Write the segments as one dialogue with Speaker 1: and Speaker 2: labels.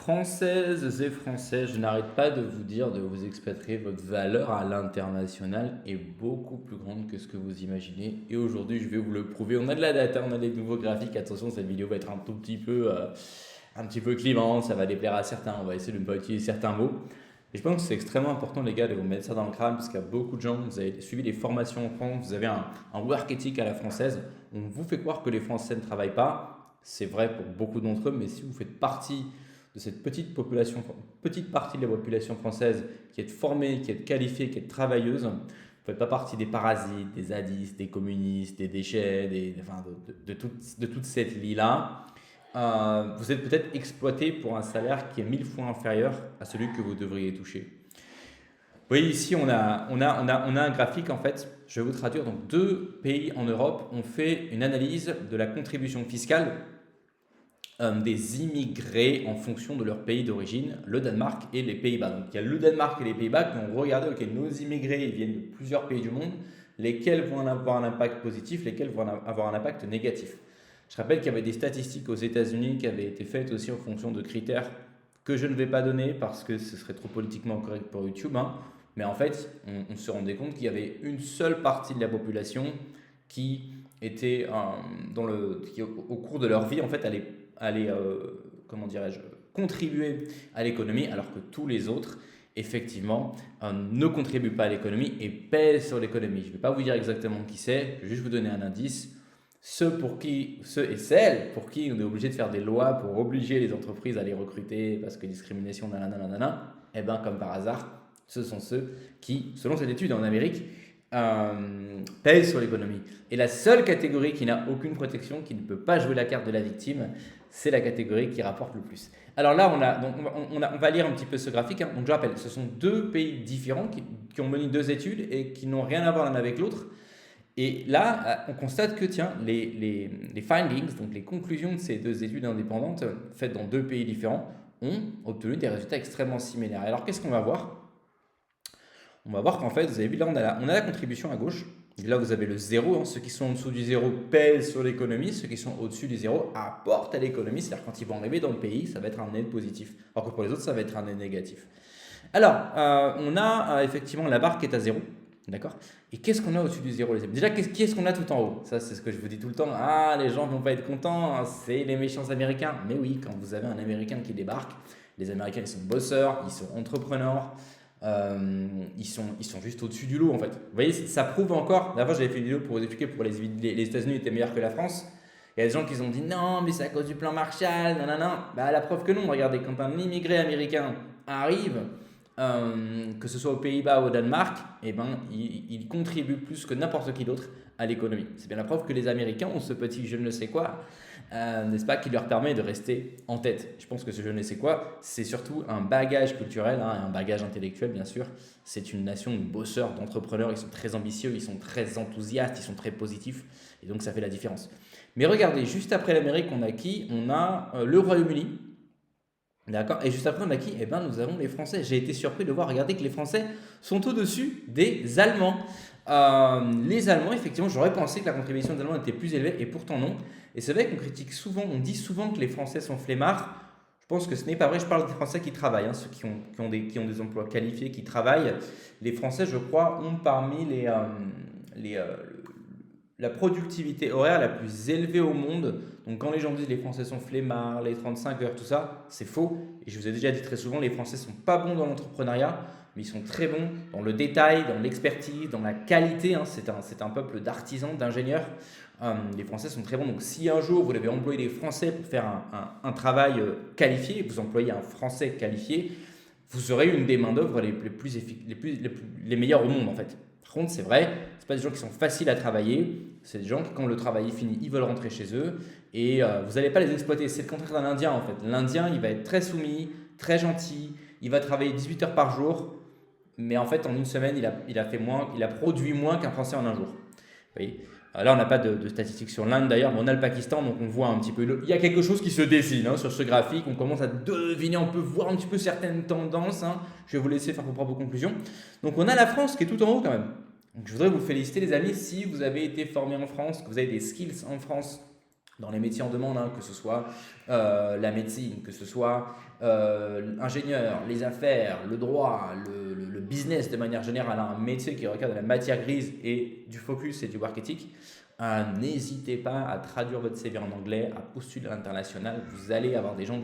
Speaker 1: Françaises et Français, je n'arrête pas de vous dire de vous expatrier, votre valeur à l'international est beaucoup plus grande que ce que vous imaginez. Et aujourd'hui, je vais vous le prouver. On a de la data, on a des nouveaux graphiques. Attention, cette vidéo va être un petit peu clivante, ça va déplaire à certains. On va essayer de ne pas utiliser certains mots. Et je pense que c'est extrêmement important, les gars, de vous mettre ça dans le crâne, parce qu'il y a beaucoup de gens, vous avez suivi des formations en France, vous avez un work ethic à la française. On vous fait croire que les Français ne travaillent pas. C'est vrai pour beaucoup d'entre eux, mais si vous faites partie de cette petite partie de la population française qui est formée, qui est qualifiée, qui est travailleuse, vous ne faites pas partie des parasites, des zadistes, des communistes, des déchets, enfin, de toute cette lie-là. Vous êtes peut-être exploité pour un salaire qui est 1000 fois inférieur à celui que vous devriez toucher. Vous voyez ici, on a un graphique en fait. Je vais vous traduire. Donc, deux pays en Europe ont fait une analyse de la contribution fiscale des immigrés en fonction de leur pays d'origine, le Danemark et les Pays-Bas. Donc il y a le Danemark et les Pays-Bas qui ont regardé, ok, nos immigrés ils viennent de plusieurs pays du monde, lesquels vont avoir un impact positif, lesquels vont avoir un impact négatif. Je rappelle qu'il y avait des statistiques aux États-Unis qui avaient été faites aussi en fonction de critères que je ne vais pas donner parce que ce serait trop politiquement correct pour YouTube, hein. Mais en fait, on se rendait compte qu'il y avait une seule partie de la population qui était qui, au cours de leur vie, en fait, allait comment dirais-je, contribuer à l'économie, alors que tous les autres, effectivement, ne contribuent pas à l'économie et pèsent sur l'économie. Je ne vais pas vous dire exactement qui c'est, je vais juste vous donner un indice. Ceux et celles pour qui on est obligé de faire des lois pour obliger les entreprises à les recruter parce que discrimination, nanana, nanana, et bien comme par hasard, ce sont ceux qui, selon cette étude en Amérique, pèsent sur l'économie. Et la seule catégorie qui n'a aucune protection, qui ne peut pas jouer la carte de la victime, c'est la catégorie qui rapporte le plus. Alors là, on va lire un petit peu ce graphique, hein. Donc je rappelle, ce sont deux pays différents qui ont mené deux études et qui n'ont rien à voir l'un avec l'autre. Et là, on constate que tiens, les findings, donc les conclusions de ces deux études indépendantes faites dans deux pays différents, ont obtenu des résultats extrêmement similaires. Alors qu'est-ce qu'on va voir? On va voir qu'en fait, vous avez vu, là, on a la contribution à gauche. Et là, vous avez le zéro, hein. Ceux qui sont en dessous du zéro pèsent sur l'économie. Ceux qui sont au-dessus du zéro apportent à l'économie. C'est-à-dire quand ils vont arriver dans le pays, ça va être un net positif. Alors que pour les autres, ça va être un net négatif. Alors, on a effectivement la barre qui est à zéro. D'accord? Et qu'est-ce qu'on a au-dessus du zéro, les amis? Déjà, qui est-ce qu'on a tout en haut? Ça, c'est ce que je vous dis tout le temps. Ah, les gens vont pas être contents, hein, c'est les méchants Américains. Mais oui, quand vous avez un Américain qui débarque, les Américains, ils sont bosseurs, ils sont entrepreneurs. Ils sont juste au-dessus du lot en fait. Vous voyez, ça prouve encore. La fois, j'avais fait une vidéo pour vous expliquer pourquoi les États-Unis étaient meilleurs que la France. Il y a des gens qui ont dit non, mais c'est à cause du plan Marshall, nanana. Bah, la preuve que non. Regardez, quand un immigré américain arrive, que ce soit aux Pays-Bas ou au Danemark, eh ben, il contribue plus que n'importe qui d'autre à l'économie. C'est bien la preuve que les Américains ont ce petit je ne sais quoi, n'est-ce pas, qui leur permet de rester en tête. Je pense que ce je ne sais quoi, c'est surtout un bagage culturel, hein, et un bagage intellectuel, bien sûr. C'est une nation de bosseurs, d'entrepreneurs, ils sont très ambitieux, ils sont très enthousiastes, ils sont très positifs, et donc ça fait la différence. Mais regardez, juste après l'Amérique, on a qui? On a le Royaume-Uni. D'accord. Et juste après, on a qui? Eh ben, nous avons les Français. J'ai été surpris de voir, regardez, que les Français sont au-dessus des Allemands. Les Allemands, effectivement, j'aurais pensé que la contribution des Allemands était plus élevée, et pourtant non. Et c'est vrai qu'on critique souvent, on dit souvent que les Français sont flemmards. Je pense que ce n'est pas vrai. Je parle des Français qui travaillent, hein, ceux qui ont des emplois qualifiés, qui travaillent. Les Français, je crois, ont parmi les, la productivité horaire la plus élevée au monde. Donc quand les gens disent les Français sont flemmards, les 35 heures, tout ça, c'est faux. Et je vous ai déjà dit très souvent, les Français sont pas bons dans l'entrepreneuriat, mais ils sont très bons dans le détail, dans l'expertise, dans la qualité, hein. C'est un peuple d'artisans, d'ingénieurs. Les Français sont très bons. Donc si un jour vous devez employer des Français pour faire un travail qualifié, vous employez un Français qualifié, vous serez une des main-d'œuvre les meilleures au monde en fait. Par contre, c'est vrai, c'est pas des gens qui sont faciles à travailler, c'est des gens qui, quand le travail est fini, ils veulent rentrer chez eux et vous n'allez pas les exploiter. C'est le contraire d'un Indien en fait. L'Indien, il va être très soumis, très gentil, il va travailler 18 heures par jour, mais en fait, en une semaine, il a produit moins qu'un Français en un jour. Vous voyez. Là, on n'a pas de statistiques sur l'Inde d'ailleurs, mais on a le Pakistan, donc on voit un petit peu. Il y a quelque chose qui se dessine, hein, sur ce graphique. On commence à deviner, on peut voir un petit peu certaines tendances, hein. Je vais vous laisser faire vos propres conclusions. Donc, on a la France qui est tout en haut quand même. Donc, je voudrais vous féliciter, les amis, si vous avez été formé en France, que vous avez des skills en France dans les métiers en demande, hein, que ce soit la médecine, que ce soit ingénieur, les affaires, le droit, le business de manière générale, hein, un métier qui requiert de la matière grise et du focus et du work ethic, n'hésitez pas à traduire votre CV en anglais, à postuler à l'international. Vous allez avoir des gens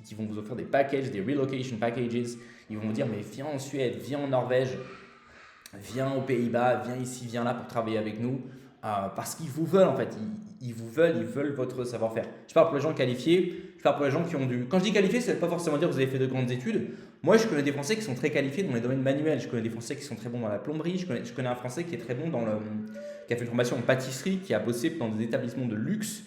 Speaker 1: qui vont vous offrir des packages, des relocation packages. Ils vont vous dire, mais viens en Suède, viens en Norvège, viens aux Pays-Bas, viens ici, viens là pour travailler avec nous. Parce qu'ils vous veulent en fait, ils veulent votre savoir-faire. Je parle pour les gens qualifiés, je parle pour les gens qui ont du… Quand je dis qualifié, ça ne veut pas forcément dire que vous avez fait de grandes études. Moi, je connais des Français qui sont très qualifiés dans les domaines manuels. Je connais des Français qui sont très bons dans la plomberie. Je connais un Français qui est très bon qui a fait une formation en pâtisserie, qui a bossé dans des établissements de luxe.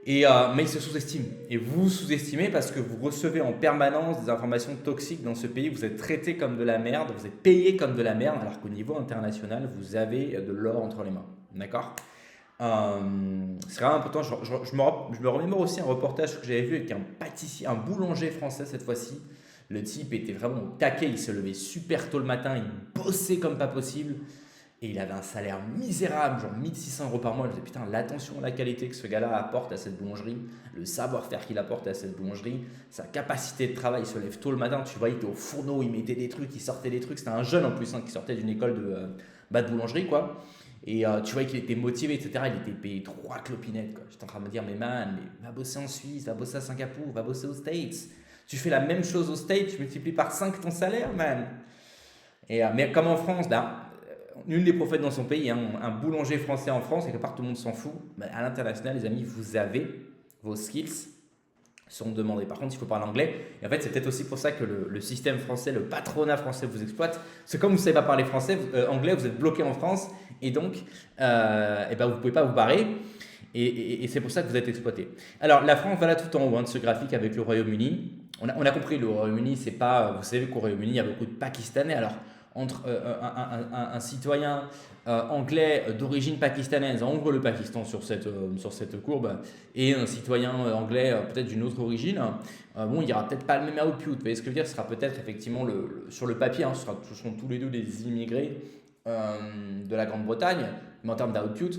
Speaker 1: Mais il se sous-estime. Et vous sous-estimez parce que vous recevez en permanence des informations toxiques dans ce pays. Vous êtes traité comme de la merde, vous êtes payé comme de la merde, alors qu'au niveau international, vous avez de l'or entre les mains. D'accord. C'est vraiment important. Je me remémore aussi un reportage que j'avais vu avec un pâtissier, un boulanger français cette fois-ci. Le type était vraiment au taquet, il se levait super tôt le matin, il bossait comme pas possible. Et il avait un salaire misérable, genre 1 600 € par mois. Je me disais, putain, l'attention à la qualité que ce gars-là apporte à cette boulangerie, le savoir-faire qu'il apporte à cette boulangerie, sa capacité de travail, il se lève tôt le matin, tu vois, il était au fourneau, il mettait des trucs, il sortait des trucs. C'était un jeune en plus, hein, qui sortait d'une école de boulangerie, quoi. Et tu vois qu'il était motivé, etc. Il était payé 3 clopinettes, quoi. J'étais en train de me dire, mais man, mais va bosser en Suisse, va bosser à Singapour, va bosser aux States. Tu fais la même chose aux States, tu multiplies par 5 ton salaire, man. Mais comme en France, nul n'est prophète dans son pays, hein. Un boulanger français en France, quelque part tout le monde s'en fout. Mais à l'international, les amis, vous avez vos skills sont demandés. Par contre, il faut parler anglais. Et en fait, c'est peut-être aussi pour ça que le système français, le patronat français vous exploite. C'est comme vous ne savez pas parler anglais, vous êtes bloqué en France et donc vous ne pouvez pas vous barrer. Et c'est pour ça que vous êtes exploité. Alors, la France va là tout en haut, hein, de ce graphique avec le Royaume-Uni. On a compris, le Royaume-Uni, c'est pas… Vous savez qu'au Royaume-Uni, il y a beaucoup de Pakistanais. Alors, entre un citoyen anglais d'origine pakistanaise, en gros le Pakistan sur cette courbe, et un citoyen anglais peut-être d'une autre origine, bon, il n'y aura peut-être pas le même output. Vous voyez ce que je veux dire? Ce sera peut-être effectivement, sur le papier, hein, ce seront tous les deux des immigrés de la Grande-Bretagne, mais en termes d'output,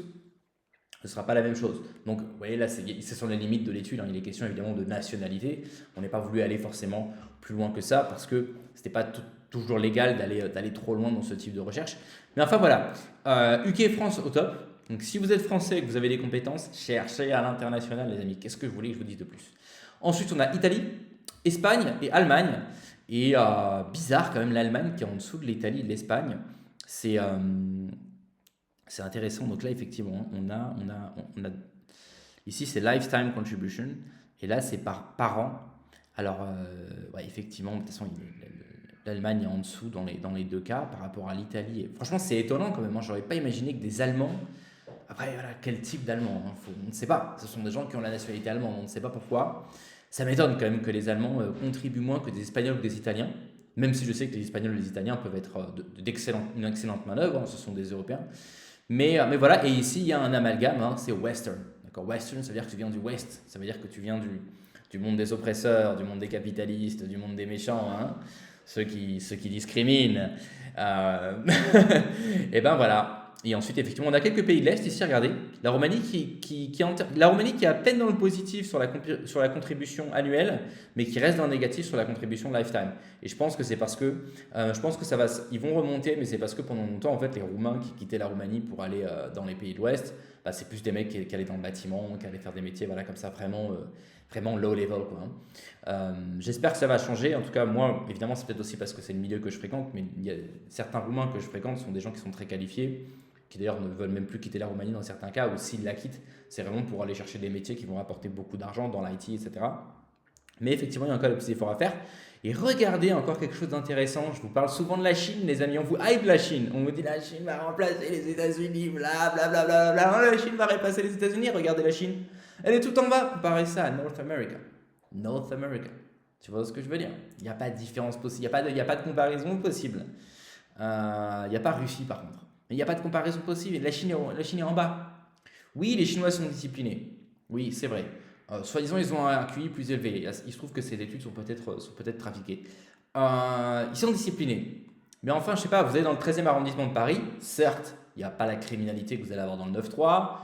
Speaker 1: ce ne sera pas la même chose. Donc, vous voyez, là, ce sont les limites de l'étude, hein. Il est question évidemment de nationalité. On n'est pas voulu aller forcément plus loin que ça parce que ce n'était pas toujours légal d'aller trop loin dans ce type de recherche. Mais enfin, voilà. UK France au top. Donc, si vous êtes français et que vous avez des compétences, cherchez à l'international, les amis. Qu'est-ce que vous voulez que je vous dise de plus? Ensuite, on a Italie, Espagne et Allemagne. Et bizarre quand même, l'Allemagne qui est en dessous de l'Italie et de l'Espagne. C'est intéressant. Donc là, effectivement, on a ici, c'est lifetime contribution. Et là, c'est par an. Alors, ouais, effectivement, de toute façon, l'Allemagne est en dessous dans les deux cas par rapport à l'Italie. Franchement, c'est étonnant quand même. Moi, j'aurais pas imaginé que des Allemands… Après, voilà, quel type d'Allemands, hein, on ne sait pas. Ce sont des gens qui ont la nationalité allemande. On ne sait pas pourquoi. Ça m'étonne quand même que les Allemands contribuent moins que des Espagnols ou des Italiens. Même si je sais que les Espagnols et les Italiens peuvent être une excellente manœuvre. Hein, ce sont des Européens. Mais voilà, et ici, il y a un amalgame, hein, c'est Western. D'accord, Western, ça veut dire que tu viens du West. Ça veut dire que tu viens du monde des oppresseurs, du monde des capitalistes, du monde des méchants, hein, ceux qui discriminent. Et ben voilà. Et ensuite, effectivement, on a quelques pays de l'Est ici, regardez. La Roumanie qui est à peine dans le positif sur la contribution annuelle, mais qui reste dans le négatif sur la contribution lifetime. Et je pense que c'est parce que, ils vont remonter, mais c'est parce que pendant longtemps, en fait, les Roumains qui quittaient la Roumanie pour aller dans les pays de l'Ouest, c'est plus des mecs qui allaient dans le bâtiment, qui allaient faire des métiers, voilà, comme ça, vraiment low level, quoi, hein. J'espère que ça va changer. En tout cas, moi, évidemment, c'est peut-être aussi parce que c'est le milieu que je fréquente, mais il y a certains Roumains que je fréquente sont des gens qui sont très qualifiés, qui d'ailleurs ne veulent même plus quitter la Roumanie dans certains cas, ou s'ils la quittent, c'est vraiment pour aller chercher des métiers qui vont rapporter beaucoup d'argent dans l'IT, etc. Mais effectivement, il y a encore des petits efforts à faire. Et regardez encore quelque chose d'intéressant. Je vous parle souvent de la Chine, les amis. On vous hype la Chine. On vous dit la Chine va remplacer les États-Unis, blablabla. La Chine va remplacer les États-Unis. Regardez la Chine. Elle est tout en bas. Comparez ça à North America. North America. Tu vois ce que je veux dire? Il n'y a pas de différence possible. Il n'y a pas de comparaison possible. Il n'y a pas Russie par contre. Il n'y a pas de comparaison possible. La Chine est en bas. Oui, les Chinois sont disciplinés. Oui, c'est vrai. Soi-disant, ils ont un QI plus élevé. Il se trouve que ces études sont peut-être trafiquées. Ils sont disciplinés. Mais enfin, je sais pas, vous allez dans le 13e arrondissement de Paris. Certes, il n'y a pas la criminalité que vous allez avoir dans le 9-3.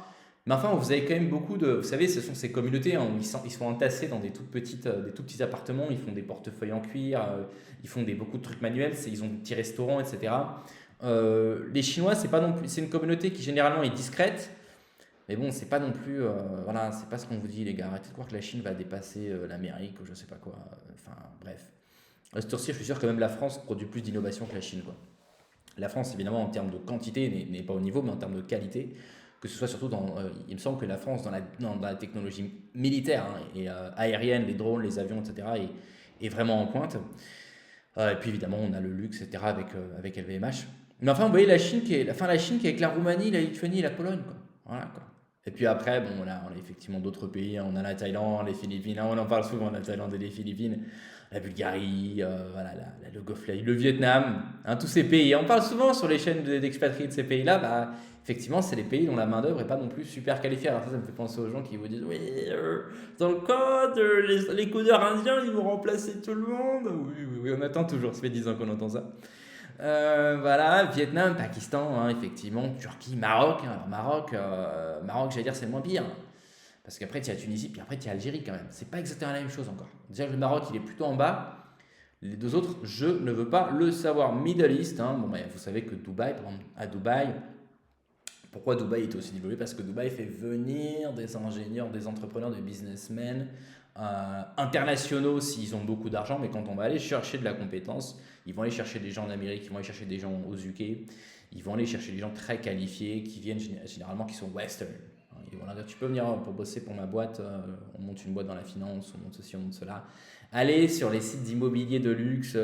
Speaker 1: Mais enfin, vous avez quand même beaucoup de. Vous savez, ce sont ces communautés, hein, où ils sont entassés dans des tout petits appartements. Ils font des portefeuilles en cuir, ils font beaucoup de trucs manuels. Ils ont des petits restaurants, etc. Les Chinois, c'est pas non plus. C'est une communauté qui généralement est discrète. Mais bon, c'est pas non plus. Voilà, c'est pas ce qu'on vous dit, les gars. Arrêtez de croire que la Chine va dépasser l'Amérique ou je sais pas quoi. Enfin, bref. À ce tour-ci, je suis sûr que même la France produit plus d'innovation que la Chine, quoi. La France, évidemment, en termes de quantité, n'est pas au niveau, mais en termes de qualité, que ce soit surtout dans. Il me semble que la France, dans la technologie militaire, hein, et aérienne, les drones, les avions, etc., est vraiment en pointe. Et puis évidemment, on a le luxe, etc., avec LVMH. Mais enfin, vous voyez la Chine qui est avec la Roumanie, la Lituanie et la Pologne, quoi. Voilà, quoi. Et puis après, bon, là, on a effectivement d'autres pays, hein. On a la Thaïlande, les Philippines, hein, on en parle souvent, la Thaïlande et les Philippines, la Bulgarie, voilà, le le Vietnam, hein, tous ces pays. On parle souvent sur les chaînes d'expatriés de ces pays-là, bah, effectivement, c'est les pays dont la main-d'œuvre n'est pas non plus super qualifiée. Alors ça me fait penser aux gens qui vous disent oui, dans le code, les codeurs indiens, ils vont remplacer tout le monde. Oui, oui, oui, on attend toujours, ça fait 10 ans qu'on entend ça. Voilà, Vietnam, Pakistan, hein, effectivement, Turquie, Maroc. Hein. Alors Maroc, j'allais dire, c'est le moins pire. Parce qu'après, tu as Tunisie, puis après, tu as Algérie quand même. C'est pas exactement la même chose encore. Déjà, le Maroc, il est plutôt en bas. Les deux autres, je ne veux pas le savoir. Middle East, hein, bon, bah, vous savez que Dubaï, par exemple, à Dubaï, pourquoi Dubaï est aussi développé? Parce que Dubaï fait venir des ingénieurs, des entrepreneurs, des businessmen internationaux s'ils ont beaucoup d'argent, mais quand on va aller chercher de la compétence, ils vont aller chercher des gens en Amérique, ils vont aller chercher des gens aux UK, ils vont aller chercher des gens très qualifiés qui viennent généralement qui sont western. Et voilà, tu peux venir pour bosser pour ma boîte, on monte une boîte dans la finance, on monte ceci, on monte cela. Allez sur les sites d'immobilier de luxe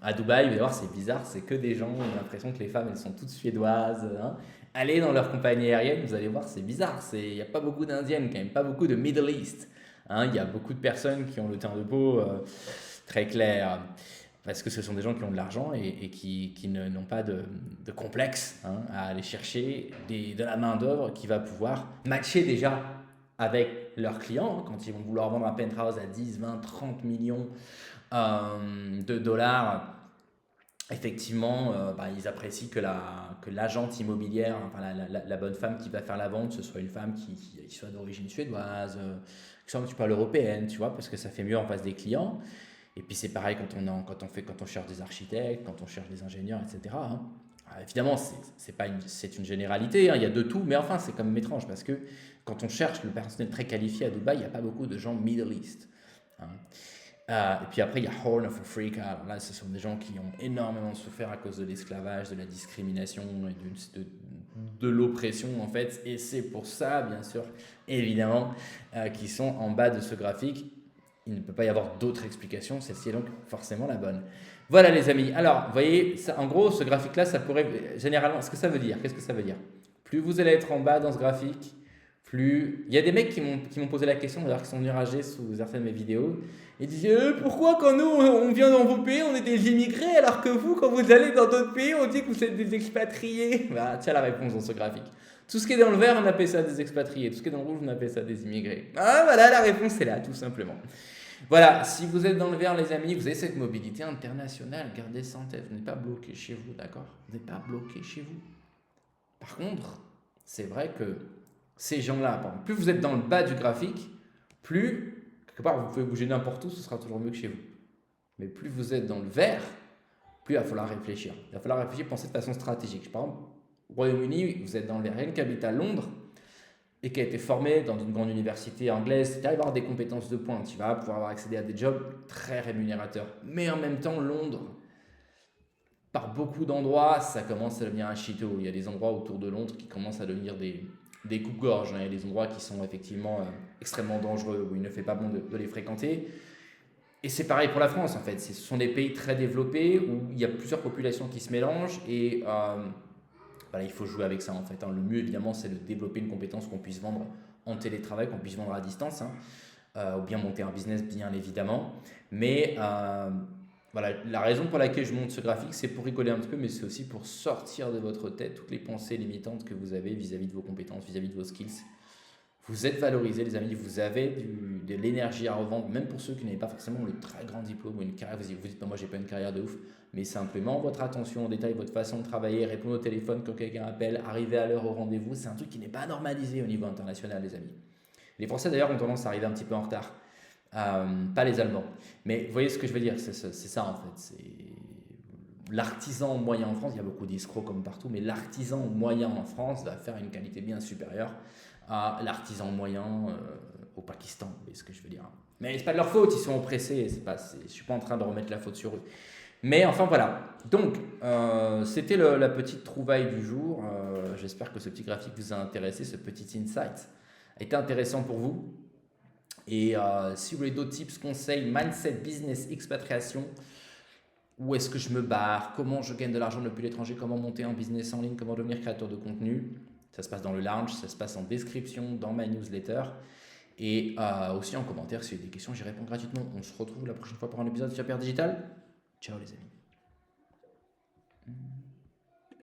Speaker 1: à Dubaï, vous allez voir, c'est bizarre, c'est que des gens, on a l'impression que les femmes, elles sont toutes suédoises. Hein. Allez dans leur compagnie aérienne, vous allez voir, c'est bizarre, il n'y a pas beaucoup d'indiennes quand même, pas beaucoup de Middle East. Hein. Il y a beaucoup de personnes qui ont le teint de peau très clair, parce que ce sont des gens qui ont de l'argent et qui n'ont pas de complexe, hein, à aller chercher de la main-d'œuvre qui va pouvoir matcher déjà avec leurs clients, hein, quand ils vont vouloir vendre un penthouse à 10, 20, 30 millions de dollars. Effectivement, bah, ils apprécient que l'agente immobilière, enfin, la bonne femme qui va faire la vente, ce soit une femme qui soit d'origine suédoise, qui soit un petit peu à l'européenne, tu vois, parce que ça fait mieux en face des clients. Et puis c'est pareil quand on cherche des architectes, quand on cherche des ingénieurs, etc. Hein. Alors, évidemment, c'est une généralité, hein, il y a de tout, mais enfin, c'est quand même étrange parce que quand on cherche le personnel très qualifié à Dubaï, il n'y a pas beaucoup de gens Middle East. Hein. Et puis après, il y a Horn of Africa. Alors là, ce sont des gens qui ont énormément souffert à cause de l'esclavage, de la discrimination et de l'oppression, en fait. Et c'est pour ça, bien sûr, évidemment, qu'ils sont en bas de ce graphique. Il ne peut pas y avoir d'autre explication. Celle-ci est donc forcément la bonne. Voilà, les amis. Alors, vous voyez, ça, en gros, ce graphique-là, ça pourrait généralement. Ce que ça veut dire, qu'est-ce que ça veut dire? Plus vous allez être en bas dans ce graphique, plus. Il y a des mecs qui m'ont posé la question, d'ailleurs, qui sont venus rager sous certaines de mes vidéos. Ils disaient pourquoi quand nous on vient dans vos pays on est des immigrés alors que vous quand vous allez dans d'autres pays on dit que vous êtes des expatriés. Voilà, tiens la réponse dans ce graphique. Tout ce qui est dans le vert on appelle ça des expatriés, tout ce qui est dans le rouge on appelle ça des immigrés. Ah voilà, la réponse est là tout simplement. Voilà, si vous êtes dans le vert les amis, vous avez cette mobilité internationale, gardez ça en tête, vous n'êtes pas bloqué chez vous, d'accord? Vous n'êtes pas bloqué chez vous. Par contre, c'est vrai que ces gens-là, par exemple, plus vous êtes dans le bas du graphique, plus quelque part, vous pouvez bouger n'importe où, ce sera toujours mieux que chez vous. Mais plus vous êtes dans le vert, plus il va falloir réfléchir. Il va falloir réfléchir, penser de façon stratégique. Par exemple, au Royaume-Uni, vous êtes dans le vert. Quelqu'un qui habite à Londres et qui a été formé dans une grande université anglaise, il va avoir des compétences de pointe. Il va pouvoir avoir accédé à des jobs très rémunérateurs. Mais en même temps, Londres, par beaucoup d'endroits, ça commence à devenir un shithole. Il y a des endroits autour de Londres qui commencent à devenir des coupe-gorges. Hein. Il y a des endroits qui sont effectivement extrêmement dangereux, où il ne fait pas bon de les fréquenter. Et c'est pareil pour la France, en fait. Ce sont des pays très développés, où il y a plusieurs populations qui se mélangent, et voilà, il faut jouer avec ça, en fait. Hein. Le mieux, évidemment, c'est de développer une compétence qu'on puisse vendre en télétravail, qu'on puisse vendre à distance, hein. Ou bien monter un business, bien évidemment. Mais voilà, la raison pour laquelle je monte ce graphique, c'est pour rigoler un petit peu, mais c'est aussi pour sortir de votre tête toutes les pensées limitantes que vous avez vis-à-vis de vos compétences, vis-à-vis de vos skills. Vous êtes valorisé, les amis, vous avez de l'énergie à revendre, même pour ceux qui n'avaient pas forcément le très grand diplôme ou une carrière. Vous dites, moi, j'ai pas une carrière de ouf, mais simplement votre attention au détail, votre façon de travailler, répondre au téléphone quand quelqu'un appelle, arriver à l'heure au rendez-vous, c'est un truc qui n'est pas normalisé au niveau international, les amis. Les Français, d'ailleurs, ont tendance à arriver un petit peu en retard. Pas les Allemands. Mais vous voyez ce que je veux dire, c'est ça en fait. C'est l'artisan moyen en France, il y a beaucoup d'escrocs comme partout, mais l'artisan moyen en France va faire une qualité bien supérieure à l'artisan moyen au Pakistan, vous voyez ce que je veux dire. Mais c'est pas de leur faute, ils sont oppressés, je suis pas en train de remettre la faute sur eux. Mais enfin voilà, donc c'était la petite trouvaille du jour. J'espère que ce petit graphique vous a intéressé, ce petit insight a été intéressant pour vous. Et si vous voulez d'autres tips, conseils, mindset, business, expatriation, où est-ce que je me barre, comment je gagne de l'argent depuis l'étranger, comment monter un business en ligne, comment devenir créateur de contenu, ça se passe dans le lounge, ça se passe en description, dans ma newsletter. Et aussi en commentaire, si vous avez des questions, j'y réponds gratuitement. On se retrouve la prochaine fois pour un épisode de Super Digital. Ciao les amis.